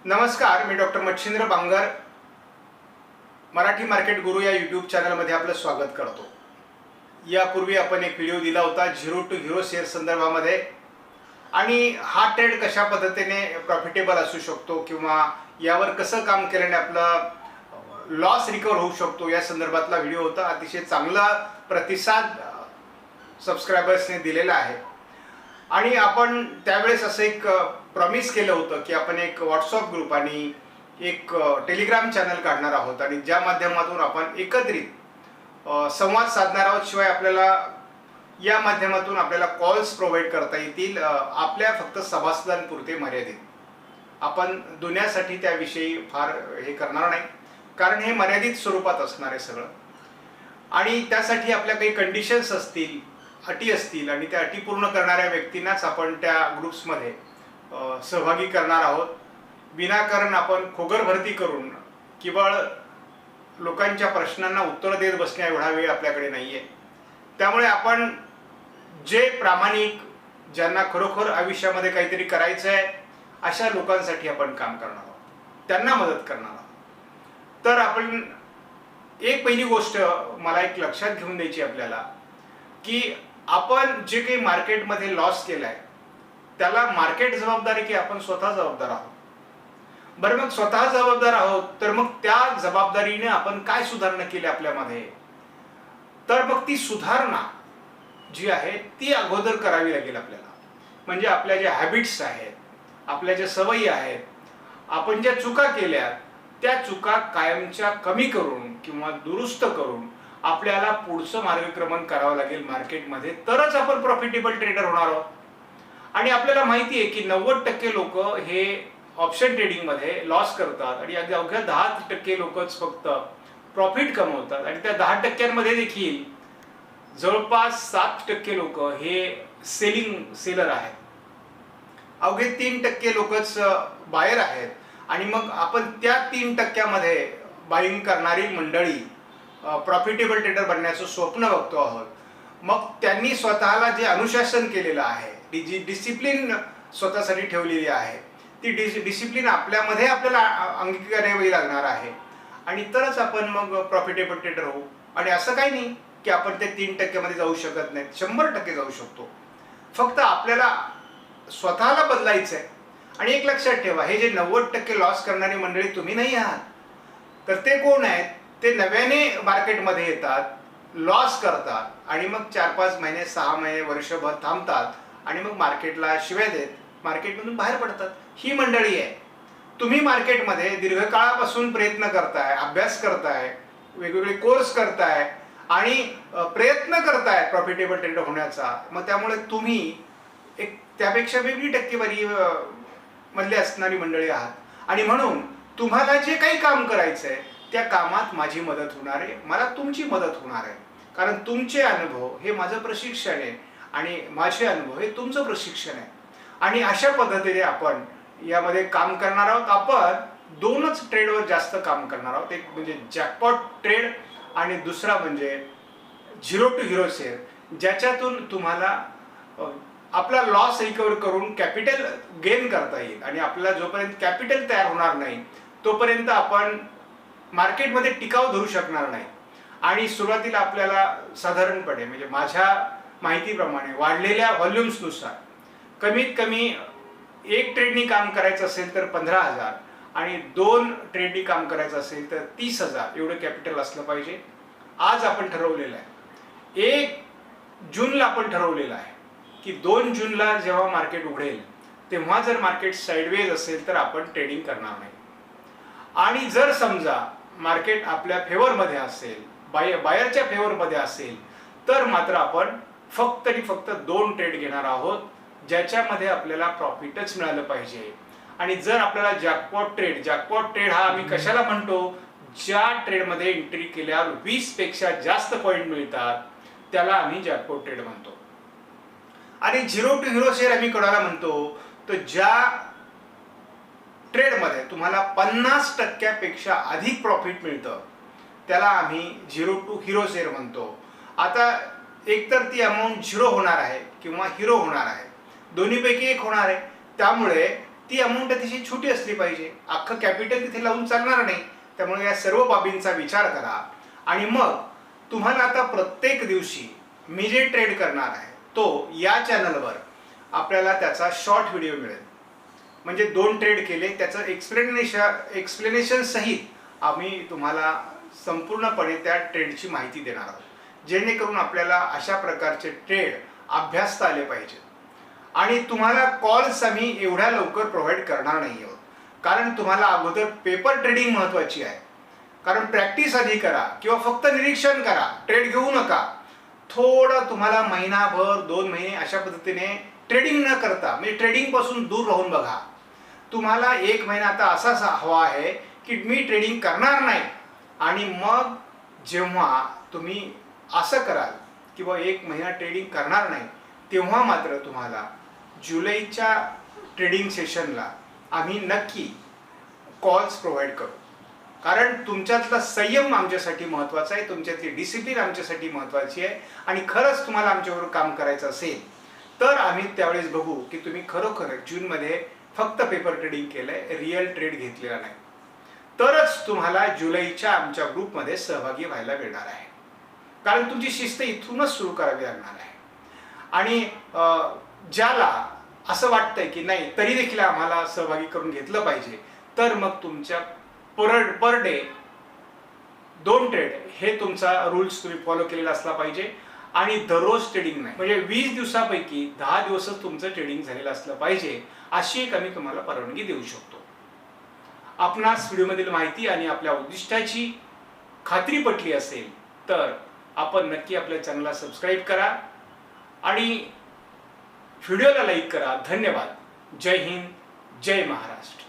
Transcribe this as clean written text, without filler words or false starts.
नमस्कार, मी doctor Machhindra Bangar Marathi market गुरु या YouTube चॅनलमध्ये आपलं स्वागत करतो। यापूर्वी आपण एक व्हिडिओ दिला होता झिरो टू हिरो शेअर संदर्भामध्ये आणि हा ट्रेड कशा पद्धतीने प्रॉफिटेबल असू शकतो किंवा यावर कसं काम केल्याने आपलं लॉस रिकवर होऊ शकतो या संदर्भातला व्हिडिओ होता। अतिशय चांगला प्रतिसाद सबस्क्रायबर्सने दिलेला आहे आणि आपण त्यावेळेस असं एक प्रॉमिस केलं होतं की आपण एक व्हॉट्सअप ग्रुप आणि एक टेलिग्राम चॅनल काढणार आहोत आणि ज्या माध्यमातून आपण एकत्रित संवाद साधणार आहोत। शिवाय आपल्याला या माध्यमातून आपल्याला कॉल्स प्रोव्हाइड करता येतील, आपल्या फक्त सभासदांपुरते मर्यादित। आपण दुनियासाठी त्याविषयी फार हे करणार नाही, कारण हे मर्यादित स्वरूपात असणार आहे सगळं आणि त्यासाठी आपल्या काही कंडिशन्स असतील, अटी असतील आणि त्या अटी पूर्ण करणाऱ्या व्यक्तींनाच आपण त्या ग्रुप्समध्ये सहभागी करणार आहोत। विनाकारण आपण खोगर भरती करून केवळ लोकांच्या प्रश्नांना उत्तर देत बसण्या एवढा वेळ आपल्याकडे नाहीये। त्यामुळे आपण जे प्रामाणिक, ज्यांना खरोखर आयुष्यामध्ये काहीतरी करायचं आहे अशा लोकांसाठी आपण काम करणार आहोत, त्यांना मदत करणार आहोत। तर आपण एक पहिली गोष्ट मला एक लक्षात घेऊन द्यायची आपल्याला की आपण जे काही मार्केटमध्ये लॉस केलाय त्याला मार्केट जबाबदारी की आपण स्वतः जबाबदार आहोत। बरं, मग स्वतः जबाबदार आहोत तर मग त्या जबाबदारीने आपण काय सुधारणा केली आपल्यामध्ये, तर मग ती सुधारणा जी आहे ती अगोदर करावी लागेल आपल्याला। म्हणजे आपल्या ज्या हॅबिट्स आहेत, आपल्या ज्या सवयी आहेत, आपण ज्या चुका केल्या त्या चुका कायमच्या कमी करून किंवा दुरुस्त करून आपल्याला पुढचं मार्गक्रमण करावं लागेल मार्केटमध्ये, तरच आपण प्रॉफिटेबल ट्रेडर होणार आहोत। आणि आपल्याला माहिती आहे की 90% लोक हे ऑप्शन ट्रेडिंग मध्ये लॉस करतात आणि अवघ्या 10% लोकच फक्त प्रॉफिट कमवतात आणि त्या 10% देखील जवळपास 7% लोक हे सेलर आहेत, अवघे 3% लोकच बायर आहेत। आणि मग आपण त्या 3% बाईंग करणारी मंडळी प्रॉफिटेबल ट्रेडर बनण्याचं स्वप्न बघतो आहोत। मग त्यांनी स्वतःला जे अनुशासन केलेलं आहे, जी डिसिप्लिन स्वतःसाठी ठेवलेली आहे, ती डिसिप्लिन आपल्यामध्ये आपल्याला अंगीकारावी लागणार आहे आणि तरच आपण मग प्रॉफिटेबल ट्रेडर होऊ। आणि असं काही नाही की आपण ते 3% जाऊ शकत नाही, 100% जाऊ शकतो। फक्त आपल्याला स्वतःला बदलायचं आहे। आणि एक लक्षात ठेवा, हे जे 90% लॉस करणारी मंडळी तुम्ही नाही आहात, तर ते कोण आहेत? ते नव्याने मार्केटमध्ये येतात, लॉस करतात आणि मग 4-5 महिने, 6 महिने, वर्षभर थांबतात आणि मग मार्केटला शिव्या देत मार्केटमधून बाहेर पडतात। ही मंडळी आहे। तुम्ही मार्केटमध्ये दीर्घकाळापासून प्रयत्न करताय, अभ्यास करताय, वेगवेगळे कोर्स करताय आणि प्रयत्न करताय प्रॉफिटेबल ट्रेडर होण्याचा, मग त्यामुळे तुम्ही एक त्यापेक्षा वेगळी टक्केवारी मधली असणारी मंडळी आहात। आणि म्हणून तुम्हाला जे काही काम करायचं आहे त्या कामात माझी मदत होणार आहे, मला तुमची मदत होणार आहे, कारण तुमचे अनुभव हे माझं प्रशिक्षण आहे आणि माझे अनुभव हे तुमचं प्रशिक्षण आहे। आणि अशा पद्धतीने आपण यामध्ये काम करणार आहोत। आपण दोनच ट्रेडवर जास्त काम करणार आहोत, एक म्हणजे जॅकपॉट ट्रेड आणि दुसरा म्हणजे झिरो टू हिरो शेअर, ज्याच्यातून तुम्हाला आपला लॉस रिकवर करून कॅपिटल गेन करता येईल। आणि आपल्याला जोपर्यंत कॅपिटल तयार होणार नाही तोपर्यंत आपण मार्केटमध्ये टिकाव धरू शकणार नाही। आणि सुरुवातीला आपल्याला साधारणपणे म्हणजे माझ्या माहितीप्रमाणे वाढलेल्या व्हॉल्यूम्सनुसार कमीत कमी एक ट्रेडनी काम करायचं असेल तर 15,000 आणि 2 ट्रेडनी काम करायचं असेल तर 30,000 एवढं कॅपिटल असलं पाहिजे। आज आपण ठरवलेलं आहे, 1 जूनला आपण ठरवलेलं आहे की 2 जूनला जेव्हा मार्केट उघडेल तेव्हा जर मार्केट साइडवेज असेल तर आपण ट्रेडिंग करणार नाही। आणि जर समजा मार्केट आपल्या फेवरमध्ये असेल, बायरच्या फेवरमध्ये असेल, तर मात्र आपण फक्त आणि फक्त 2 ट्रेड घेणार आहोत ज्याच्यामध्ये आपल्याला प्रॉफिटच मिळालं पाहिजे। आणि जर आपल्याला जॅकपॉट ट्रेड हा आम्ही कशाला म्हणतो, ज्या ट्रेडमध्ये एंट्री केल्यावर 20 पेक्षा जास्त पॉईंट मिळतात त्याला आम्ही जॅकपॉट ट्रेड म्हणतो। आणि झिरो टू हिरो शेअर आम्ही कोणाला म्हणतो, तर ज्या ट्रेडमध्ये तुम्हाला 50% अधिक प्रॉफिट मिळतं त्याला आम्ही झिरो टू हिरो शेअर म्हणतो। आता एकतर ती अमाऊंट झिरो होणार आहे किंवा हिरो होणार आहे, दोन्हीपैकी एक होणार आहे। त्यामुळे ती अमाऊंट अतिशय छोटी असली पाहिजे. अख्खं कॅपिटल तिथे लावून चालणार नाही. त्यामुळे या सर्व बाबींचा विचार करा आणि मग तुम्हाला आता प्रत्येक दिवशी मी जे ट्रेड करणार आहे तो या चॅनलवर आपल्याला त्याचा शॉर्ट व्हिडिओ मिळेल. म्हणजे 2 ट्रेड केले त्याचं एक्सप्लेनेशन सहित आम्ही तुम्हाला संपूर्णपणे त्या ट्रेडची माहिती देणार आहोत, जेणेकरून आपल्याला अशा प्रकारचे ट्रेड अभ्यासता आले पाहिजे. आणि तुम्हाला कॉल्स आम्ही एवढ्या लवकर प्रोव्हाइड करणार नाही आहोत, कारण तुम्हाला अगोदर पेपर ट्रेडिंग महत्त्वाची आहे. कारण प्रॅक्टिस आधी करा किंवा फक्त निरीक्षण करा, ट्रेड घेऊ नका. थोडं तुम्हाला महिनाभर 2 महिने अशा पद्धतीने ट्रेडिंग न करता म्हणजे ट्रेडिंगपासून दूर राहून बघा. तुम्हाला 1 महिना आता असाच हवा आहे की मी ट्रेडिंग करणार नाही, आणि मग जेव्हा तुम्ही असं कराल किंवा 1 महिना ट्रेडिंग करणार नाही, तेव्हा मात्र तुम्हाला जुलैच्या ट्रेडिंग सेशनला आम्ही नक्की कॉल्स प्रोव्हाइड करू. कारण तुमच्यातला संयम आमच्यासाठी महत्त्वाचा आहे, तुमच्यातली डिसिप्लिन आमच्यासाठी महत्त्वाची आहे. आणि खरंच तुम्हाला आमच्याबरोबर काम करायचं असेल तर आम्ही त्यावेळेस बघू की तुम्ही खरोखर जूनमध्ये फक्त पेपर ट्रेडिंग केलंय, रिअल ट्रेड घेतलेला नाही. तरच तुम्हाला जुलैच्या आमच्या ग्रुपमध्ये सहभागी व्हायला मिळणार आहे. कारण तुमची शिस्त इथूनच सुरू करावी लागणार आहे. आणि ज्याला असं वाटतंय की नाही तरी देखील आम्हाला सहभागी करून घेतलं पाहिजे, तर मग तुमच्या पर डे 2 ट्रेड हे तुमचा रूल्स तुम्ही फॉलो केलेला असला पाहिजे. आणि दररोज ट्रेडिंग नाही, म्हणजे 20 दिवसापैकी 10 दिवसच तुमचं ट्रेडिंग झालेलं असलं पाहिजे, अशी एक आम्ही तुम्हाला परवानगी देऊ शकतो. आपणास व्हिडिओमधील माहिती आणि आपल्या उद्दिष्टाची खात्री पटली असेल तर आपण नक्की आपल्या चॅनलला सबस्क्राईब करा आणि व्हिडिओला लाईक करा. धन्यवाद. जय हिंद, जय महाराष्ट्र.